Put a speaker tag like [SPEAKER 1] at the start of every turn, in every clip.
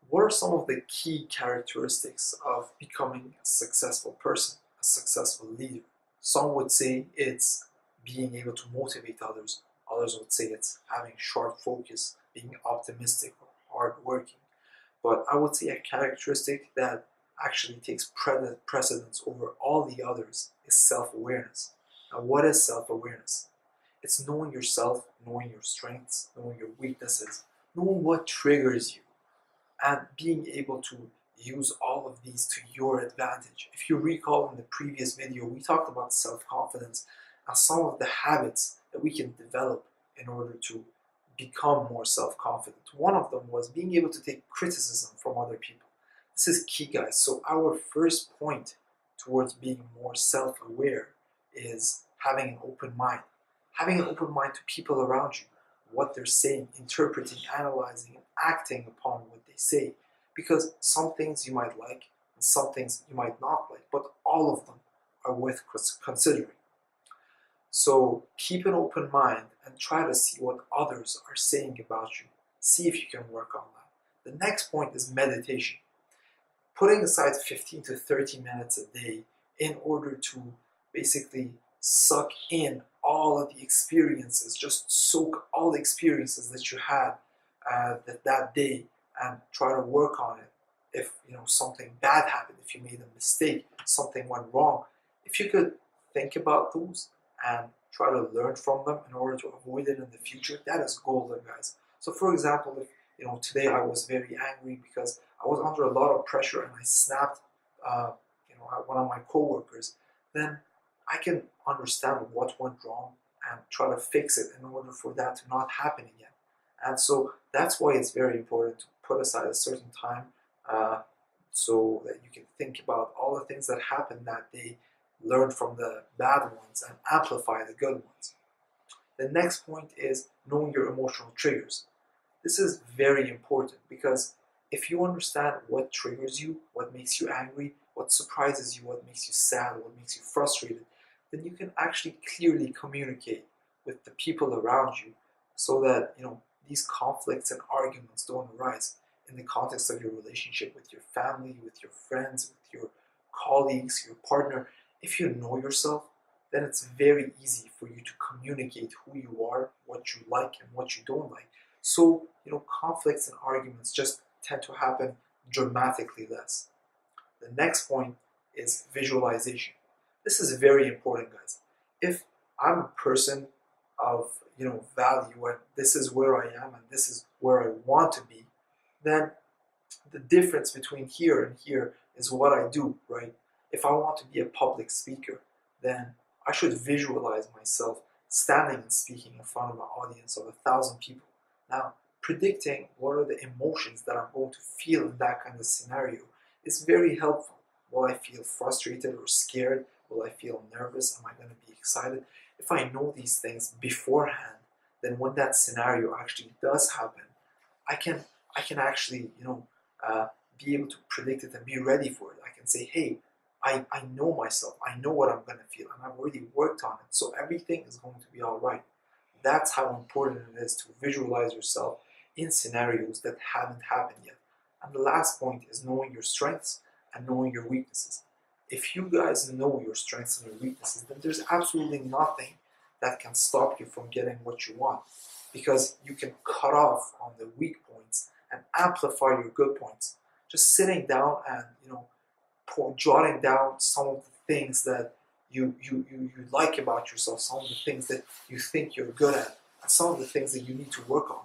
[SPEAKER 1] What are some of the key characteristics of becoming a successful person, a successful leader? Some would say it's being able to motivate others. Others would say it's having sharp focus, being optimistic or hardworking. But I would say a characteristic that actually takes precedence over all the others is self-awareness. Now, what is self-awareness? It's knowing yourself, knowing your strengths, knowing your weaknesses, knowing what triggers you, and being able to use all of these to your advantage. If you recall in the previous video, we talked about self-confidence and some of the habits that we can develop in order to become more self-confident. One of them was being able to take criticism from other people. This is key, guys. So our first point towards being more self-aware is having an open mind. Having an open mind to people around you, what they're saying, interpreting, analyzing, and acting upon what they say. Because some things you might like and some things you might not like, but all of them are worth considering. So keep an open mind and try to see what others are saying about you. See if you can work on that. The next point is meditation. Putting aside 15 to 30 minutes a day in order to basically suck in all of the experiences, just soak all the experiences that you had that day and try to work on it. If something bad happened, if you made a mistake, something went wrong, if you could think about those and try to learn from them in order to avoid it in the future, that is golden, guys. So for example, if today I was very angry because I was under a lot of pressure and I snapped at one of my coworkers, then I can understand what went wrong and try to fix it in order for that to not happen again. And so that's why it's very important to put aside a certain time so that you can think about all the things that happened that day, learn from the bad ones, and amplify the good ones. The next point is knowing your emotional triggers. This is very important because if you understand what triggers you, what makes you angry, what surprises you, what makes you sad, what makes you frustrated, then you can actually clearly communicate with the people around you so that these conflicts and arguments don't arise in the context of your relationship with your family, with your friends, with your colleagues, your partner. If you know yourself, then it's very easy for you to communicate who you are, what you like and what you don't like. So, conflicts and arguments just tend to happen dramatically less. The next point is visualization. This is very important, guys. If I'm a person of value and this is where I am and this is where I want to be, then the difference between here and here is what I do, right? If I want to be a public speaker, then I should visualize myself standing and speaking in front of an audience of 1,000 people. Now, predicting what are the emotions that I'm going to feel in that kind of scenario is very helpful. Will I feel frustrated or scared? Will I feel nervous? Am I going to be excited? If I know these things beforehand, then when that scenario actually does happen, I can actually be able to predict it and be ready for it. I can say, hey, I know myself. I know what I'm going to feel, and I've already worked on it, so everything is going to be all right. That's how important it is to visualize yourself in scenarios that haven't happened yet. And the last point is knowing your strengths and knowing your weaknesses. If you guys know your strengths and your weaknesses, then there's absolutely nothing that can stop you from getting what you want, because you can cut off on the weak points and amplify your good points. Just sitting down and jotting down some of the things that you like about yourself, some of the things that you think you're good at, and some of the things that you need to work on.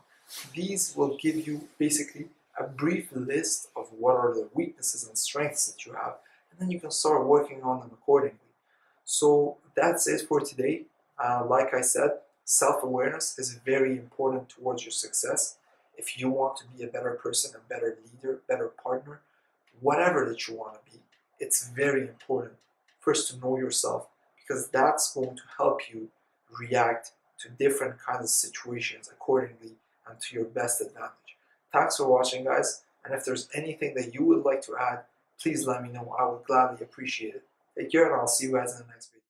[SPEAKER 1] These will give you basically a brief list of what are the weaknesses and strengths that you have, and then you can start working on them accordingly. So that's it for today. Like I said, self-awareness is very important towards your success. If you want to be a better person, a better leader, better partner, whatever that you want to be, it's very important first to know yourself, because that's going to help you react to different kinds of situations accordingly and to your best advantage. Thanks for watching, guys, and if there's anything that you would like to add, please let me know. I would gladly appreciate it. Take care, and I'll see you guys in the next video.